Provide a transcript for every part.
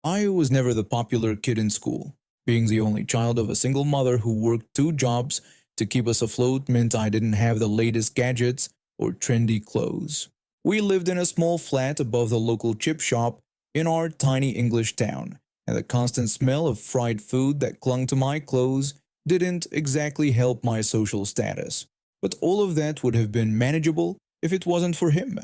I was never the popular kid in school. Being the only child of a single mother who worked two jobs to keep us afloat meant I didn't have the latest gadgets or trendy clothes. We lived in a small flat above the local chip shop in our tiny English town, and the constant smell of fried food that clung to my clothes didn't exactly help my social status. But all of that would have been manageable if it wasn't for him.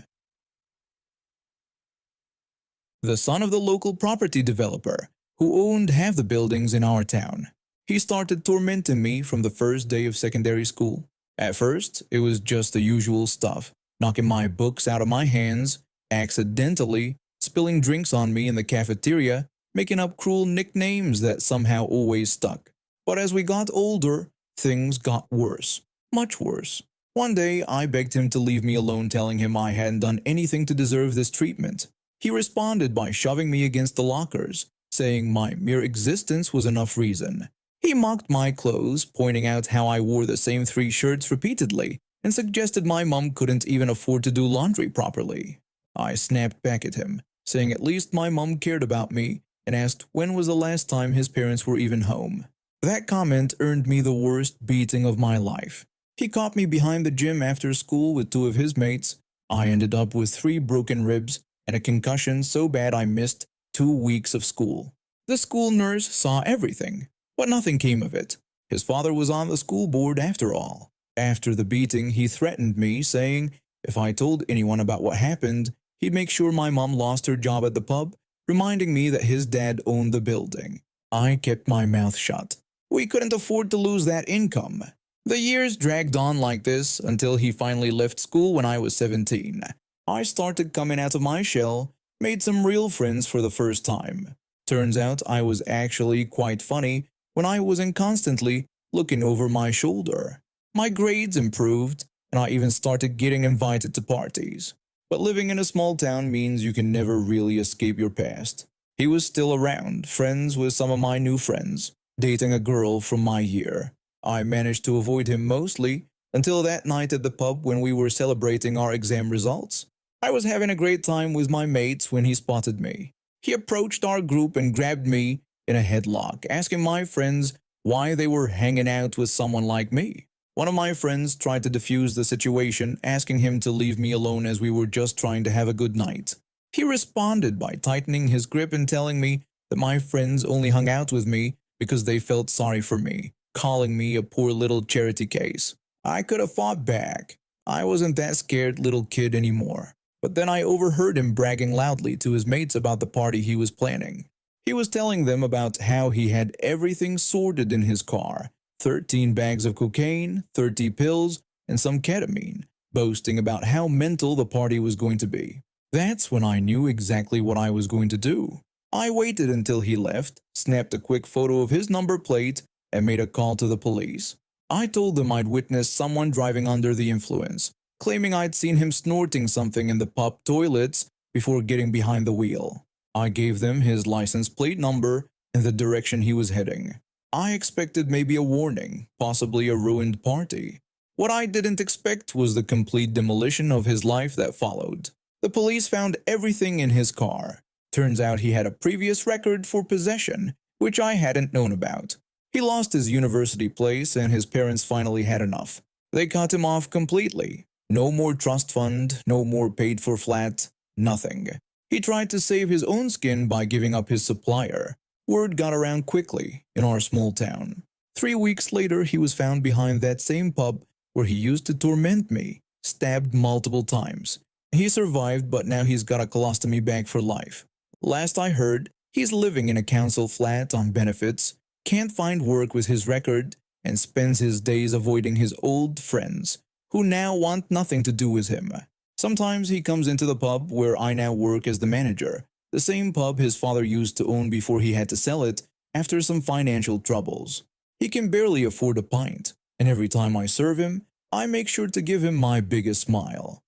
The son of the local property developer who owned half the buildings in our town. He started tormenting me from the first day of secondary school. At first, it was just the usual stuff, knocking my books out of my hands, accidentally spilling drinks on me in the cafeteria, making up cruel nicknames that somehow always stuck. But as we got older, things got worse, much worse. One day, I begged him to leave me alone, telling him I hadn't done anything to deserve this treatment. He responded by shoving me against the lockers, saying my mere existence was enough reason. He mocked my clothes, pointing out how I wore the same three shirts repeatedly, and suggested my mom couldn't even afford to do laundry properly. I snapped back at him, saying at least my mom cared about me, and asked when was the last time his parents were even home. That comment earned me the worst beating of my life. He caught me behind the gym after school with two of his mates. I ended up with 3 broken ribs and a concussion so bad I missed 2 weeks of school. The school nurse saw everything, but nothing came of it. His father was on the school board after all. After the beating, he threatened me, saying if I told anyone about what happened, he'd make sure my mom lost her job at the pub, reminding me that his dad owned the building. I kept my mouth shut. We couldn't afford to lose that income. The years dragged on like this until he finally left school when I was 17. I started coming out of my shell, made some real friends for the first time. Turns out I was actually quite funny when I wasn't constantly looking over my shoulder. My grades improved, and I even started getting invited to parties. But living in a small town means you can never really escape your past. He was still around, friends with some of my new friends, dating a girl from my year. I managed to avoid him mostly until that night at the pub when we were celebrating our exam results. I was having a great time with my mates when he spotted me. He approached our group and grabbed me in a headlock, asking my friends why they were hanging out with someone like me. One of my friends tried to defuse the situation, asking him to leave me alone as we were just trying to have a good night. He responded by tightening his grip and telling me that my friends only hung out with me because they felt sorry for me, calling me a poor little charity case. I could have fought back. I wasn't that scared little kid anymore. But then I overheard him bragging loudly to his mates about the party he was planning. He was telling them about how he had everything sorted in his car, 13 bags of cocaine, 30 pills, and some ketamine, boasting about how mental the party was going to be. That's when I knew exactly what I was going to do. I waited until he left, snapped a quick photo of his number plate, and made a call to the police. I told them I'd witnessed someone driving under the influence, claiming I'd seen him snorting something in the pub toilets before getting behind the wheel. I gave them his license plate number and the direction he was heading. I expected maybe a warning, possibly a ruined party. What I didn't expect was the complete demolition of his life that followed. The police found everything in his car. Turns out he had a previous record for possession, which I hadn't known about. He lost his university place and his parents finally had enough. They cut him off completely. No more trust fund, no more paid for flat, nothing. He tried to save his own skin by giving up his supplier. Word got around quickly in our small town. 3 weeks later, he was found behind that same pub where he used to torment me, stabbed multiple times. He survived, but now he's got a colostomy bag for life. Last I heard, he's living in a council flat on benefits, can't find work with his record, and spends his days avoiding his old friends, who now want nothing to do with him. Sometimes he comes into the pub where I now work as the manager, the same pub his father used to own before he had to sell it after some financial troubles. He can barely afford a pint, and every time I serve him, I make sure to give him my biggest smile.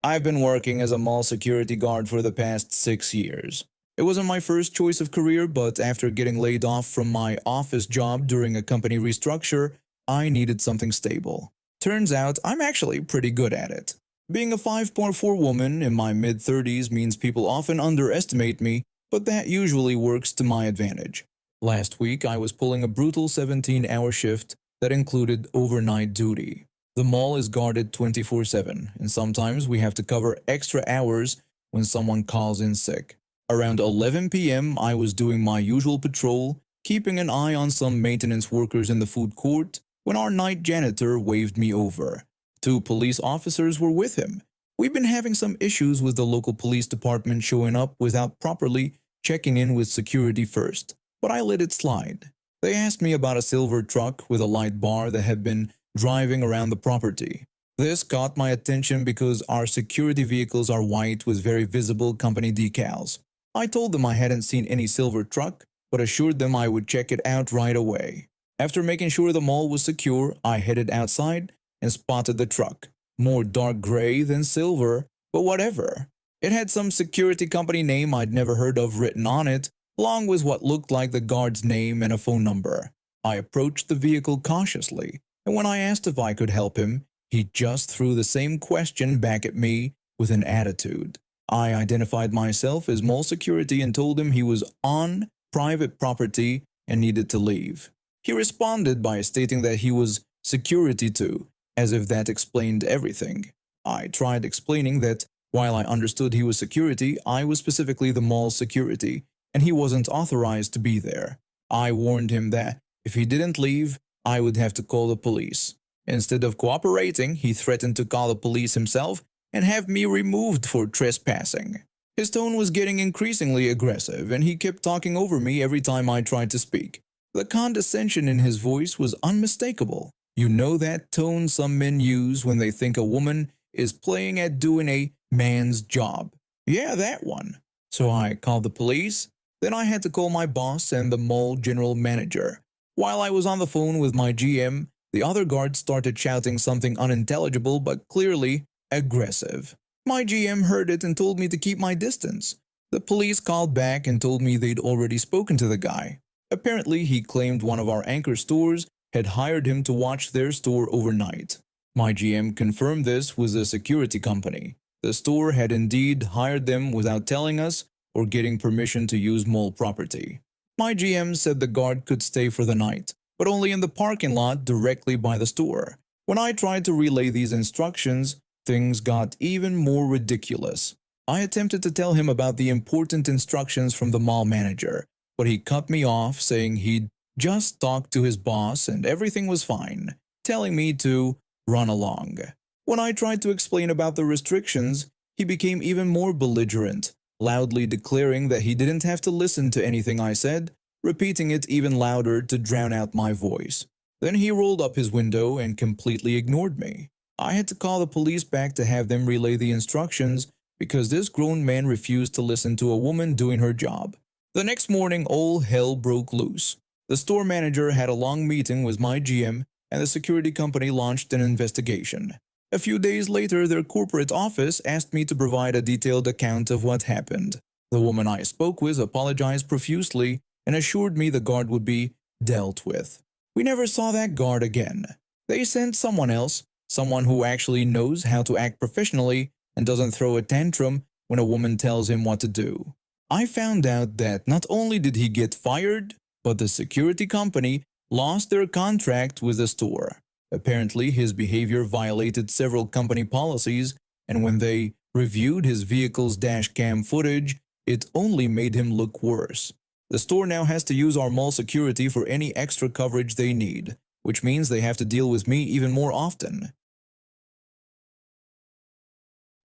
I've been working as a mall security guard for the past 6 years. It wasn't my first choice of career, but after getting laid off from my office job during a company restructure, I needed something stable. Turns out I'm actually pretty good at it. Being a 5'4" woman in my mid-30s means people often underestimate me, but that usually works to my advantage. Last week, I was pulling a brutal 17-hour shift that included overnight duty. The mall is guarded 24/7, and sometimes we have to cover extra hours when someone calls in sick. Around 11 p.m., I was doing my usual patrol, keeping an eye on some maintenance workers in the food court, when our night janitor waved me over. Two police officers were with him. We've been having some issues with the local police department showing up without properly checking in with security first, but I let it slide. They asked me about a silver truck with a light bar that had been driving around the property. This caught my attention because our security vehicles are white with very visible company decals. I told them I hadn't seen any silver truck, but assured them I would check it out right away. After making sure the mall was secure, I headed outside and spotted the truck. More dark gray than silver, but whatever. It had some security company name I'd never heard of written on it, along with what looked like the guard's name and a phone number. I approached the vehicle cautiously, and when I asked if I could help him, he just threw the same question back at me with an attitude. I identified myself as mall security and told him he was on private property and needed to leave. He responded by stating that he was security too, as if that explained everything. I tried explaining that while I understood he was security, I was specifically the mall's security, and he wasn't authorized to be there. I warned him that if he didn't leave, I would have to call the police. Instead of cooperating, he threatened to call the police himself and have me removed for trespassing. His tone was getting increasingly aggressive, and he kept talking over me every time I tried to speak. The condescension in his voice was unmistakable. You know that tone some men use when they think a woman is playing at doing a man's job. Yeah, that one. So I called the police. Then I had to call my boss and the mall general manager. While I was on the phone with my GM, the other guards started shouting something unintelligible but clearly aggressive. My GM heard it and told me to keep my distance. The police called back and told me they'd already spoken to the guy. Apparently, he claimed one of our anchor stores had hired him to watch their store overnight. My GM confirmed this with the security company. The store had indeed hired them without telling us or getting permission to use mall property. My GM said the guard could stay for the night, but only in the parking lot directly by the store. When I tried to relay these instructions, things got even more ridiculous. I attempted to tell him about the important instructions from the mall manager, but he cut me off saying he'd just talked to his boss and everything was fine, telling me to run along. When I tried to explain about the restrictions, he became even more belligerent, loudly declaring that he didn't have to listen to anything I said, repeating it even louder to drown out my voice. Then he rolled up his window and completely ignored me. I had to call the police back to have them relay the instructions because this grown man refused to listen to a woman doing her job. The next morning, all hell broke loose. The store manager had a long meeting with my GM, and the security company launched an investigation. A few days later, their corporate office asked me to provide a detailed account of what happened. The woman I spoke with apologized profusely and assured me the guard would be dealt with. We never saw that guard again. They sent someone else, someone who actually knows how to act professionally and doesn't throw a tantrum when a woman tells him what to do. I found out that not only did he get fired, but the security company lost their contract with the store. Apparently, his behavior violated several company policies, and when they reviewed his vehicle's dash cam footage, it only made him look worse. The store now has to use our mall security for any extra coverage they need, which means they have to deal with me even more often.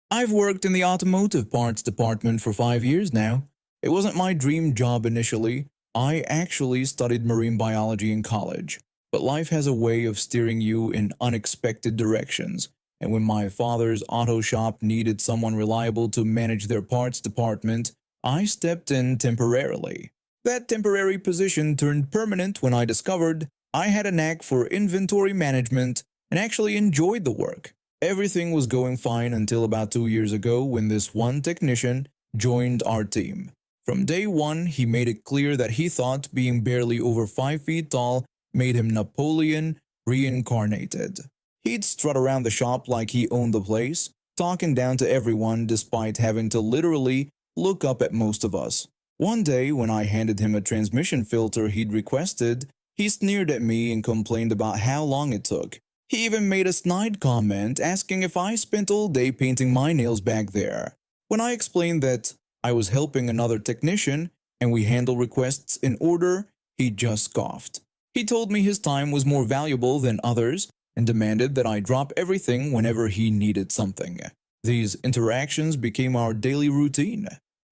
I've worked in the automotive parts department for 5 years now. It wasn't my dream job initially. I actually studied marine biology in college, but life has a way of steering you in unexpected directions, and when my father's auto shop needed someone reliable to manage their parts department, I stepped in temporarily. That temporary position turned permanent when I discovered I had a knack for inventory management and actually enjoyed the work. Everything was going fine until about 2 years ago when this one technician joined our team. From day one, he made it clear that he thought being barely over 5 feet tall made him Napoleon reincarnated. He'd strut around the shop like he owned the place, talking down to everyone despite having to literally look up at most of us. One day, when I handed him a transmission filter he'd requested, he sneered at me and complained about how long it took. He even made a snide comment asking if I spent all day painting my nails back there. When I explained that I was helping another technician and we handle requests in order, he just scoffed. He told me his time was more valuable than others and demanded that I drop everything whenever he needed something. These interactions became our daily routine.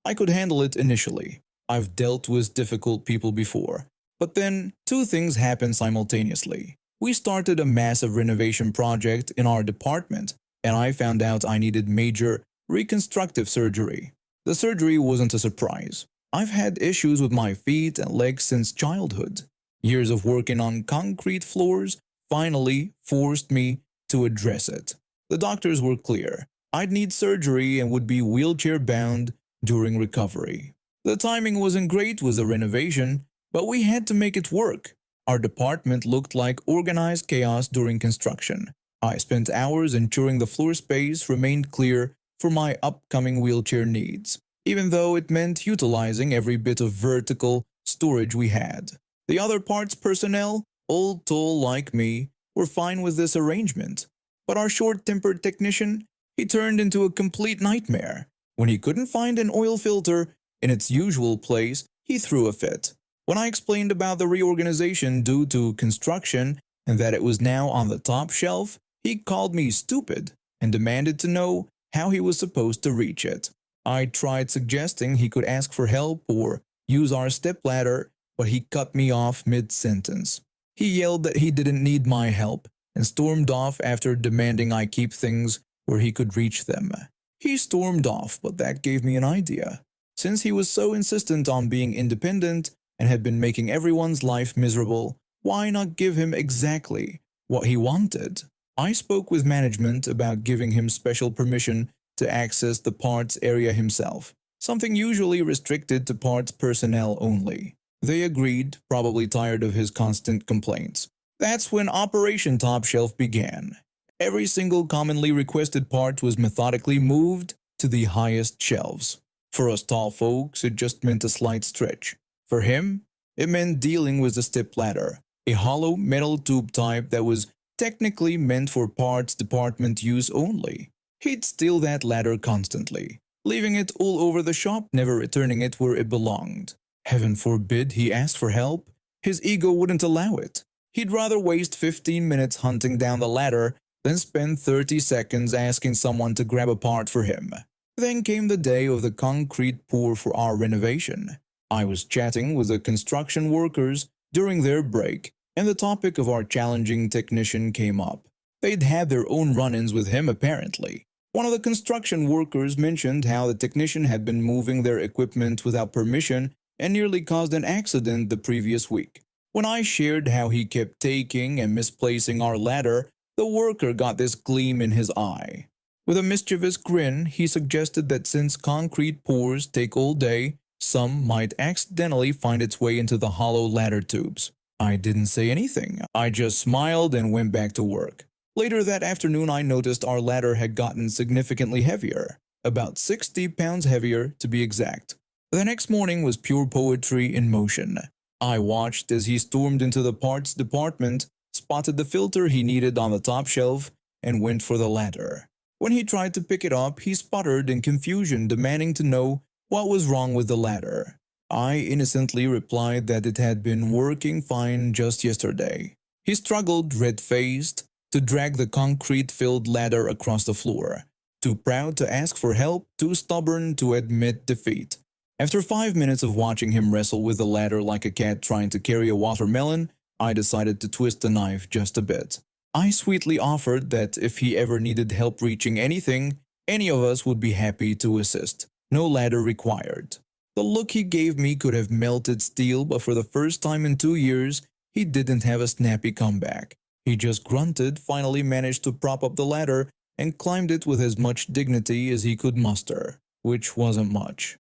I could handle it initially. I've dealt with difficult people before. But then, two things happened simultaneously. We started a massive renovation project in our department, and I found out I needed major reconstructive surgery. The surgery wasn't a surprise. I've had issues with my feet and legs since childhood. Years of working on concrete floors finally forced me to address it. The doctors were clear. I'd need surgery and would be wheelchair-bound during recovery. The timing wasn't great with the renovation, but we had to make it work. Our department looked like organized chaos during construction. I spent hours ensuring the floor space remained clear for my upcoming wheelchair needs, even though it meant utilizing every bit of vertical storage we had. The other parts personnel, old tall like me, were fine with this arrangement. But our short-tempered technician, he turned into a complete nightmare. When he couldn't find an oil filter in its usual place, he threw a fit. When I explained about the reorganization due to construction and that it was now on the top shelf, he called me stupid and demanded to know how he was supposed to reach it. I tried suggesting he could ask for help or use our stepladder, but he cut me off mid-sentence. He yelled that he didn't need my help and stormed off after demanding I keep things where he could reach them. He stormed off, but that gave me an idea. Since he was so insistent on being independent and had been making everyone's life miserable, why not give him exactly what he wanted? I spoke with management about giving him special permission to access the parts area himself, something usually restricted to parts personnel only. They agreed, probably tired of his constant complaints. That's when Operation Top Shelf began. Every single commonly requested part was methodically moved to the highest shelves. For us tall folks, it just meant a slight stretch. For him, it meant dealing with the stepladder, a hollow metal tube type that was technically meant for parts department use only. He'd steal that ladder constantly, leaving it all over the shop, never returning it where it belonged. Heaven forbid he asked for help. His ego wouldn't allow it. He'd rather waste 15 minutes hunting down the ladder than spend 30 seconds asking someone to grab a part for him. Then came the day of the concrete pour for our renovation. I was chatting with the construction workers during their break, and the topic of our challenging technician came up. They'd had their own run-ins with him apparently. One of the construction workers mentioned how the technician had been moving their equipment without permission and nearly caused an accident the previous week. When I shared how he kept taking and misplacing our ladder, the worker got this gleam in his eye. With a mischievous grin, he suggested that since concrete pours take all day, some might accidentally find its way into the hollow ladder tubes. I didn't say anything. I just smiled and went back to work. Later that afternoon, I noticed our ladder had gotten significantly heavier, about 60 pounds heavier to be exact. The next morning was pure poetry in motion. I watched as he stormed into the parts department, spotted the filter he needed on the top shelf, and went for the ladder. When he tried to pick it up, he sputtered in confusion, demanding to know what was wrong with the ladder. I innocently replied that it had been working fine just yesterday. He struggled, red-faced, to drag the concrete-filled ladder across the floor. Too proud to ask for help, too stubborn to admit defeat. After 5 minutes of watching him wrestle with the ladder like a cat trying to carry a watermelon, I decided to twist the knife just a bit. I sweetly offered that if he ever needed help reaching anything, any of us would be happy to assist. No ladder required. The look he gave me could have melted steel, but for the first time in 2 years, he didn't have a snappy comeback. He just grunted, finally managed to prop up the ladder, and climbed it with as much dignity as he could muster, which wasn't much.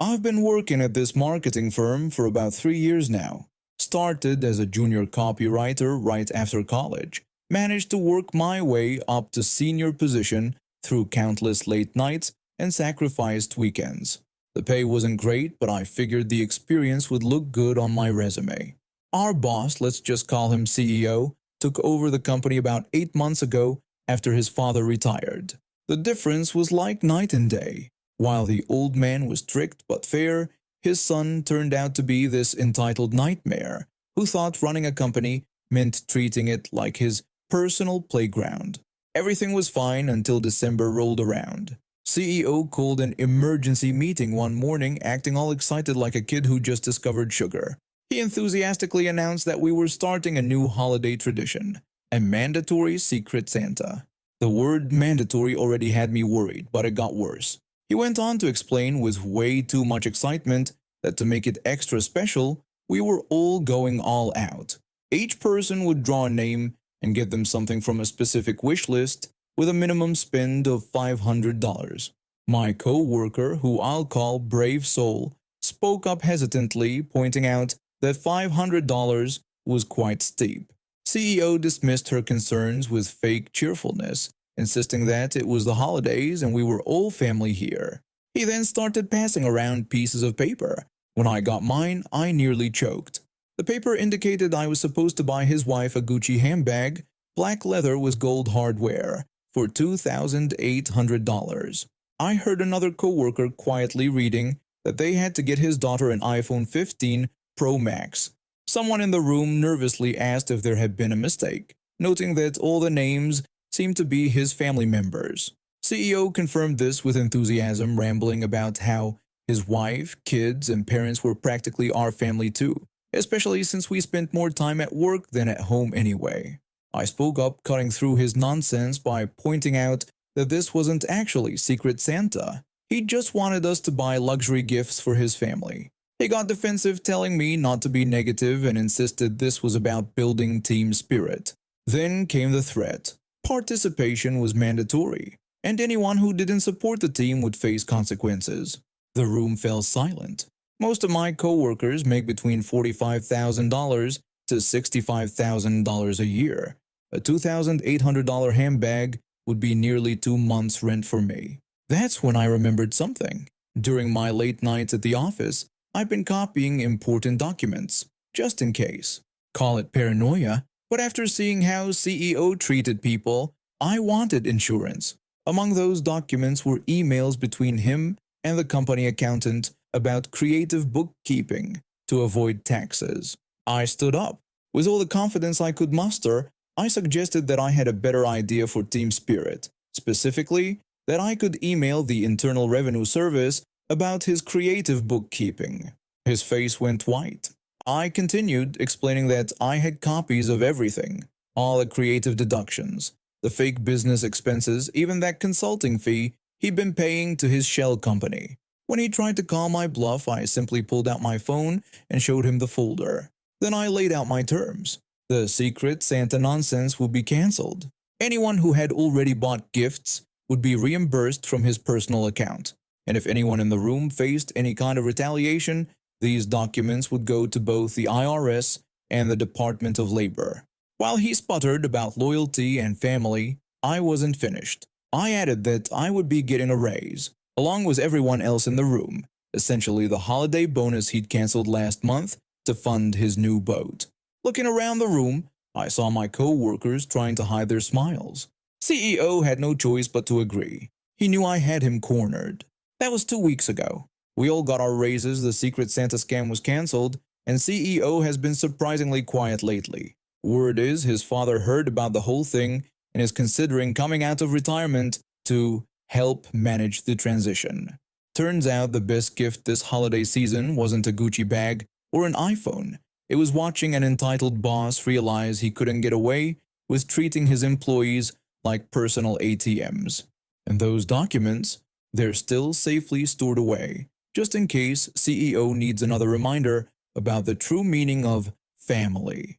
I've been working at this marketing firm for about 3 years now. Started as a junior copywriter right after college. managed to work my way up to senior position through countless late nights and sacrificed weekends. The pay wasn't great, but I figured the experience would look good on my resume. Our boss, let's just call him CEO, took over the company about 8 months ago after his father retired. The difference was like night and day. While the old man was strict but fair, his son turned out to be this entitled nightmare who thought running a company meant treating it like his personal playground. Everything was fine until December rolled around. CEO called an emergency meeting one morning, acting all excited like a kid who just discovered sugar. He enthusiastically announced that we were starting a new holiday tradition, a mandatory Secret Santa. The word mandatory already had me worried, but it got worse. He went on to explain with way too much excitement that to make it extra special, we were all going all out. Each person would draw a name and get them something from a specific wish list with a minimum spend of $500. My co-worker, who I'll call Brave Soul, spoke up hesitantly, pointing out that $500 was quite steep. CEO dismissed her concerns with fake cheerfulness, insisting that it was the holidays and we were all family here. He then started passing around pieces of paper. When I got mine, I nearly choked. The paper indicated I was supposed to buy his wife a Gucci handbag, black leather with gold hardware, for $2,800. I heard another coworker quietly reading that they had to get his daughter an iPhone 15 Pro Max. Someone in the room nervously asked if there had been a mistake, noting that all the names seemed to be his family members. CEO confirmed this with enthusiasm, rambling about how his wife, kids, and parents were practically our family too, especially since we spent more time at work than at home anyway. I spoke up, cutting through his nonsense by pointing out that this wasn't actually Secret Santa. He just wanted us to buy luxury gifts for his family. He got defensive, telling me not to be negative and insisted this was about building team spirit. Then came the threat. Participation was mandatory, and anyone who didn't support the team would face consequences. The room fell silent. Most of my coworkers make between $45,000 to $65,000 a year. A $2,800 handbag would be nearly 2 months' rent for me. That's when I remembered something. During my late nights at the office, I've been copying important documents, just in case. Call it paranoia, but after seeing how CEO treated people, I wanted insurance. Among those documents were emails between him and the company accountant about creative bookkeeping to avoid taxes. I stood up. With all the confidence I could muster, I suggested that I had a better idea for team spirit, specifically that I could email the Internal Revenue Service about his creative bookkeeping. His face went white. I continued, explaining that I had copies of everything, all the creative deductions, the fake business expenses, even that consulting fee he'd been paying to his shell company. When he tried to call my bluff, I simply pulled out my phone and showed him the folder. Then I laid out my terms. The Secret Santa nonsense would be cancelled. Anyone who had already bought gifts would be reimbursed from his personal account. And if anyone in the room faced any kind of retaliation, these documents would go to both the IRS and the Department of Labor. While he sputtered about loyalty and family, I wasn't finished. I added that I would be getting a raise, along with everyone else in the room, essentially the holiday bonus he'd canceled last month to fund his new boat. Looking around the room, I saw my co-workers trying to hide their smiles. CEO had no choice but to agree. He knew I had him cornered. That was 2 weeks ago. We all got our raises, the Secret Santa scam was cancelled, and CEO has been surprisingly quiet lately. Word is his father heard about the whole thing and is considering coming out of retirement to help manage the transition. Turns out the best gift this holiday season wasn't a Gucci bag or an iPhone. It was watching an entitled boss realize he couldn't get away with treating his employees like personal ATMs. And those documents, they're still safely stored away, just in case CEO needs another reminder about the true meaning of family.